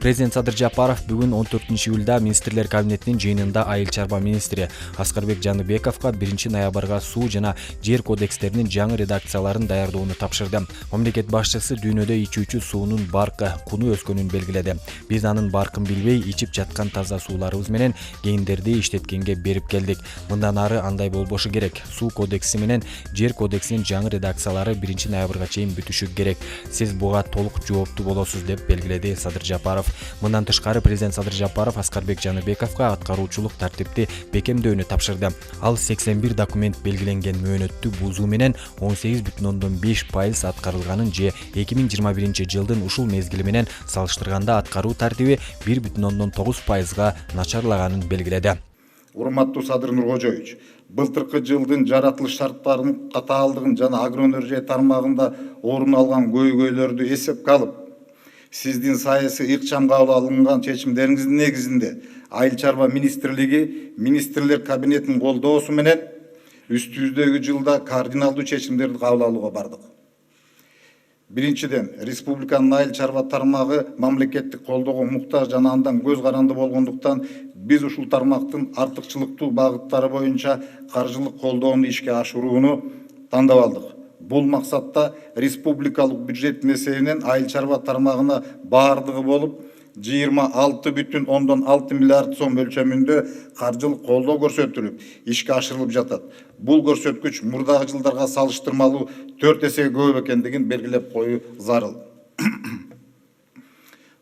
Президент Садыр Жапаров бүгін 14-июлда министрлер кабинетinin жыйынында айыл чарба министри Аскарбек Жаныбековго 1-ноябрга суу жана жер кодекстеринин жаңы редакцияларын даярдоону тапшырды. Мамлекет башчысы дүйнөдө ичүүчү суунун баркы, куну өскөнүн белгиледи. Биз анын баркын билбей, ичип жаткан таза сууларыбыз менен гендерди иштеткенге берип келдик. Мындан ары андай болбошу керек. Суу кодекси менен жер кодексинин жаңы редакциялары 1-ноябрга чейин бүтүшү керек. Сиз буга толук жооптуу болосуз деп белгиледи Садыр Жапаров. Мындан тышкары президент Садыр Жапаров Аскарбек Жаныбековго аткаруучулук тартипти бекемдөөнү тапшырды. Ал 81 документ белгиленген мөөнөттү бузуу менен 18,5% аткарылганын же 2021 жылдын ушул мезгили менен салыштырганда аткаруу тартиби 1,9%га начарлаганын белгиледи. Урматтуу Садыр Нуркожоевич, былтыркы жылдын жаратылыш шарттарынын катаалдыгын жана агроэнергия тармагында орун алган көйгөйлөрдү эсепке алып, сиздин саясий ыкчам кабыл алынган чечимдериңиздин негизинде Айыл чарба министрлиги министрлер кабинетинин колдоосу менен үстүбүздөгү жылда кардиналдуу чечимдерди кабыл алууга бардык. Биринчиден, республиканын айыл чарба тармагы мамлекеттик колдоого муктаж жана андан көз каранды болгондуктан биз ушул тармактын артыкчылыктуу багыттары боюнча каржылык колдоону ишке ашырууну тандап алдык. Бул максатта республикалык бюджеттин эсебинен айыл чарба тармагына баардыгы болуп 26,6 миллиард сом өлчөмүндө каржылык колдоо көрсөтүлүп, ишке ашырылып жатат. Бул көрсөткүч мурдагы жылдарга салыштырмалуу 4 эсеге көп экендигин белгилеп коюу зарыл.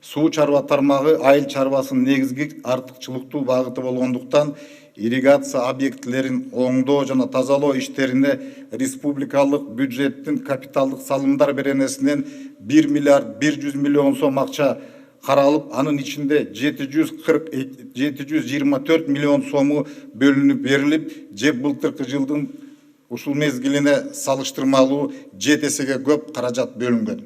Суу чарба тармагы айыл чарбасынын негизги артыкчылыктуу багыты болгондуктан ирригация объектилерин оңдоо жана тазалоо иштерине республикалык бюджеттин капиталдык салымдар беренесинен 1 миллиард 100 миллион сом акча каралып, анын ичинде 724 миллион сому бөлүнүп берилип, же былтыркы жылдын ушул мезгилине салыштырмалуу 7 эсеге көп каражат бөлүнгөн.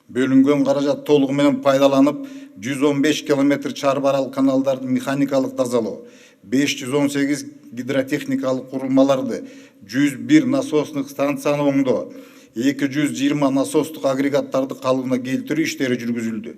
Бөлүнгөн каражат толугу менен пайдаланып, 115 километр чарба арал каналдарды механикалык тазалоо, 518 гидротехникалык курулмаларды, 101 насостук станцияны оңдоо, 220 насостук агрегаттарды калыбына келтирүү иштери жүргүзүлдү.